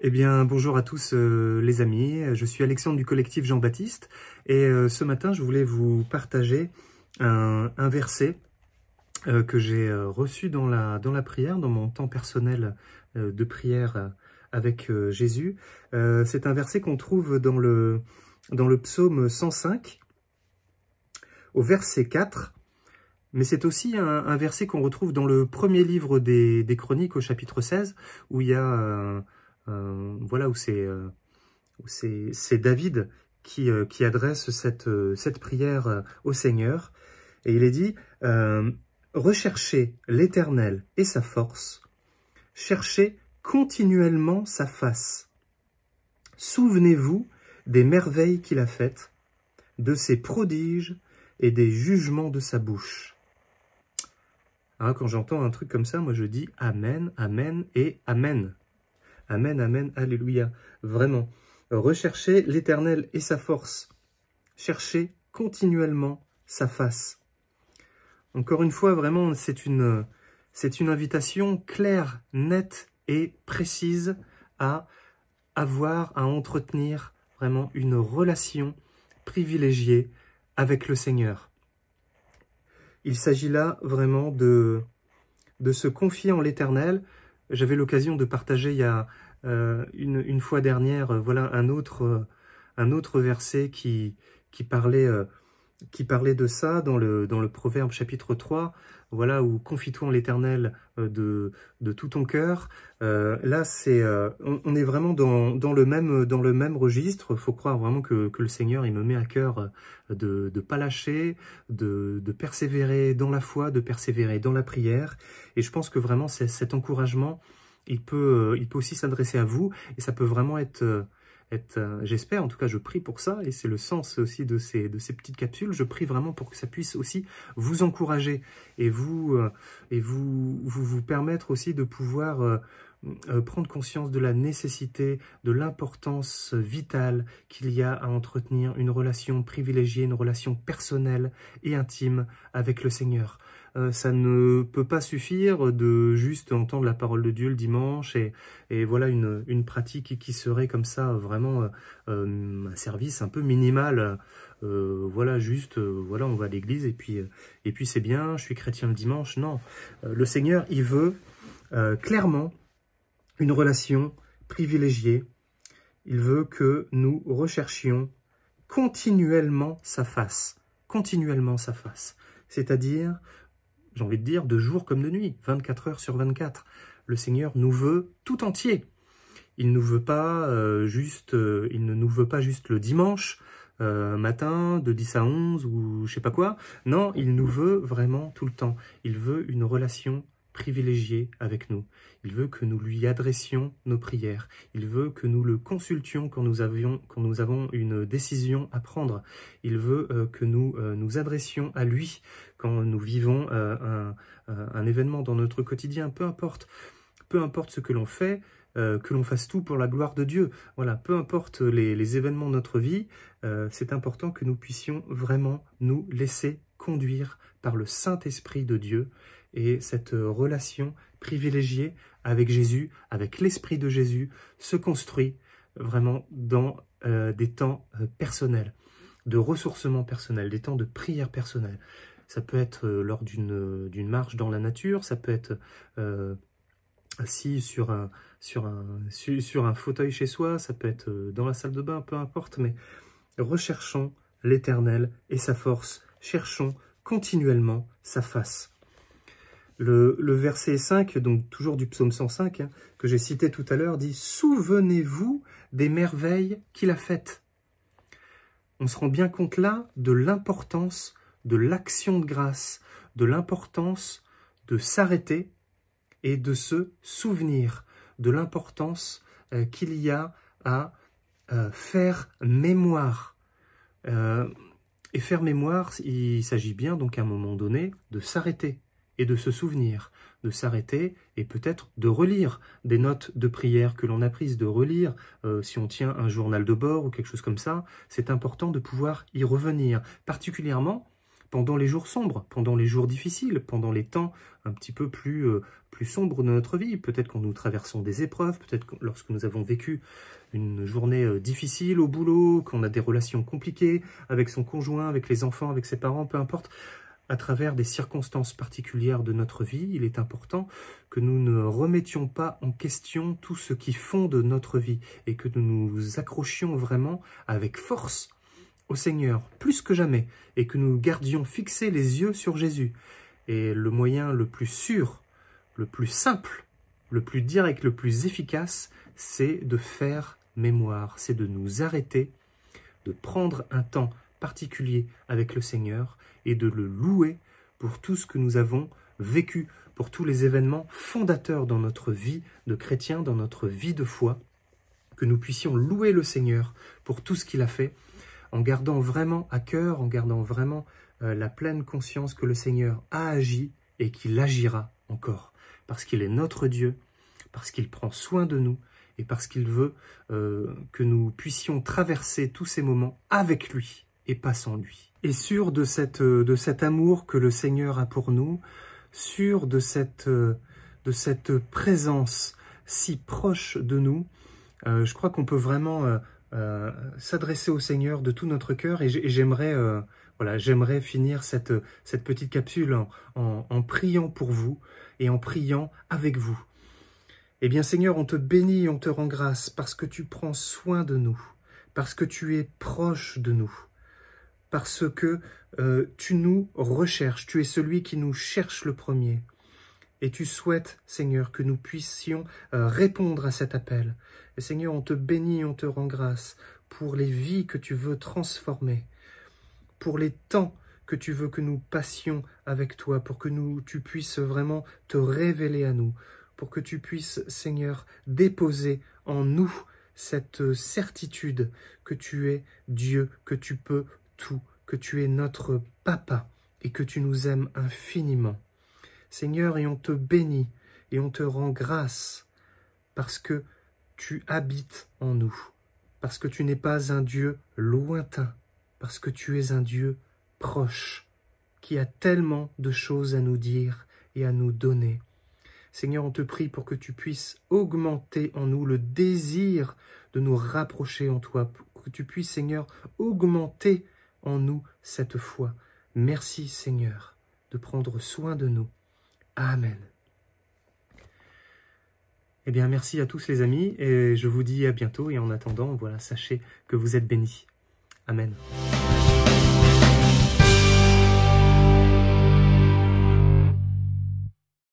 Eh bien, bonjour à tous les amis, je suis Alexandre du collectif Jean-Baptiste et ce matin je voulais vous partager un verset que j'ai reçu dans la prière, dans mon temps personnel de prière avec Jésus. C'est un verset qu'on trouve dans le psaume 105, au verset 4, mais c'est aussi un verset qu'on retrouve dans le premier livre des Chroniques au chapitre 16, où il y a... voilà, où c'est David qui adresse cette prière au Seigneur. Et il est dit, recherchez l'Éternel et sa force, cherchez continuellement sa face. Souvenez-vous des merveilles qu'il a faites, de ses prodiges et des jugements de sa bouche. Hein, quand j'entends un truc comme ça, moi je dis Amen, Amen et Amen. Amen, Amen, Alléluia. Vraiment. Recherchez l'Éternel et sa force. Cherchez continuellement sa face. Encore une fois, vraiment, c'est une invitation claire, nette et précise à avoir, à entretenir vraiment une relation privilégiée avec le Seigneur. Il s'agit là vraiment de se confier en l'Éternel. J'avais l'occasion de partager il y a une fois dernière, voilà un autre verset qui parlait de ça dans le Proverbe chapitre 3, voilà, où confie-toi en l'Éternel de tout ton cœur. Là, on est vraiment dans le même registre. Il faut croire vraiment que le Seigneur, il me met à cœur de pas lâcher, de persévérer dans la foi, de persévérer dans la prière. Et je pense que vraiment, cet encouragement, il peut aussi s'adresser à vous, et ça peut vraiment être j'espère, en tout cas je prie pour ça, et c'est le sens aussi de ces petites capsules. Je prie vraiment pour que ça puisse aussi vous encourager et vous permettre aussi de pouvoir prendre conscience de la nécessité, de l'importance vitale qu'il y a à entretenir une relation privilégiée, une relation personnelle et intime avec le Seigneur. Ça ne peut pas suffire de juste entendre la parole de Dieu le dimanche et voilà une pratique qui serait comme ça vraiment un service un peu minimal. Voilà, juste, voilà, on va à l'église et puis c'est bien, je suis chrétien le dimanche. Non, le Seigneur, il veut clairement une relation privilégiée. Il veut que nous recherchions continuellement sa face. Continuellement sa face. C'est-à-dire, j'ai envie de dire, de jour comme de nuit, 24 heures sur 24. Le Seigneur nous veut tout entier. Il ne nous veut pas juste le dimanche matin de 10 à 11 ou je sais pas quoi. Non, il nous veut vraiment tout le temps. Il veut une relation privilégiée avec nous. Il veut que nous lui adressions nos prières. Il veut que nous le consultions quand nous avons une décision à prendre. Il veut que nous nous adressions à lui quand nous vivons un événement dans notre quotidien. Peu importe ce que l'on fait, que l'on fasse tout pour la gloire de Dieu. Voilà, peu importe les événements de notre vie, c'est important que nous puissions vraiment nous laisser conduire par le Saint-Esprit de Dieu. Et cette relation privilégiée avec Jésus, avec l'Esprit de Jésus, se construit vraiment dans des temps personnels, de ressourcement personnel, des temps de prière personnelle. Ça peut être lors d'une marche dans la nature, ça peut être assis sur un fauteuil chez soi, ça peut être dans la salle de bain, peu importe, mais recherchons l'Éternel et sa force, cherchons continuellement sa face. Le verset 5, donc toujours du psaume 105, hein, que j'ai cité tout à l'heure, dit « Souvenez-vous des merveilles qu'il a faites ». On se rend bien compte là de l'importance de l'action de grâce, de l'importance de s'arrêter et de se souvenir, de l'importance qu'il y a à faire mémoire. Et faire mémoire, il s'agit bien donc à un moment donné de s'arrêter et de se souvenir, de s'arrêter et peut-être de relire des notes de prière que l'on a prises, de relire, si on tient un journal de bord ou quelque chose comme ça, c'est important de pouvoir y revenir, particulièrement pendant les jours sombres, pendant les jours difficiles, pendant les temps un petit peu plus sombres de notre vie. Peut-être quand nous traversons des épreuves, peut-être lorsque nous avons vécu une journée difficile au boulot, qu'on a des relations compliquées avec son conjoint, avec les enfants, avec ses parents, peu importe. À travers des circonstances particulières de notre vie, il est important que nous ne remettions pas en question tout ce qui fonde notre vie et que nous nous accrochions vraiment avec force au Seigneur, plus que jamais, et que nous gardions fixés les yeux sur Jésus. Et le moyen le plus sûr, le plus simple, le plus direct, le plus efficace, c'est de faire mémoire, c'est de nous arrêter, de prendre un temps particulier avec le Seigneur et de le louer pour tout ce que nous avons vécu, pour tous les événements fondateurs dans notre vie de chrétien, dans notre vie de foi, que nous puissions louer le Seigneur pour tout ce qu'il a fait, en gardant vraiment à cœur, en gardant vraiment la pleine conscience que le Seigneur a agi et qu'il agira encore, parce qu'il est notre Dieu, parce qu'il prend soin de nous et parce qu'il veut que nous puissions traverser tous ces moments avec lui et pas sans lui. Et sûr de cet amour que le Seigneur a pour nous, sûr de cette présence si proche de nous, je crois qu'on peut vraiment s'adresser au Seigneur de tout notre cœur et j'aimerais finir cette petite capsule en priant pour vous et en priant avec vous. Eh bien Seigneur, on te bénit et on te rend grâce parce que tu prends soin de nous, parce que tu es proche de nous, parce que tu nous recherches, tu es celui qui nous cherche le premier. Et tu souhaites, Seigneur, que nous puissions répondre à cet appel. Et Seigneur, on te bénit et on te rend grâce pour les vies que tu veux transformer, pour les temps que tu veux que nous passions avec toi, pour que tu puisses vraiment te révéler à nous, pour que tu puisses, Seigneur, déposer en nous cette certitude que tu es Dieu, que tu peux tout, que tu es notre Papa et que tu nous aimes infiniment. Seigneur, et on te bénit et on te rend grâce parce que tu habites en nous, parce que tu n'es pas un Dieu lointain, parce que tu es un Dieu proche, qui a tellement de choses à nous dire et à nous donner. Seigneur, on te prie pour que tu puisses augmenter en nous le désir de nous rapprocher en toi, pour que tu puisses, Seigneur, augmenter en nous cette foi. Merci, Seigneur, de prendre soin de nous. Amen. Eh bien, merci à tous les amis, et je vous dis à bientôt, et en attendant, voilà, sachez que vous êtes bénis. Amen.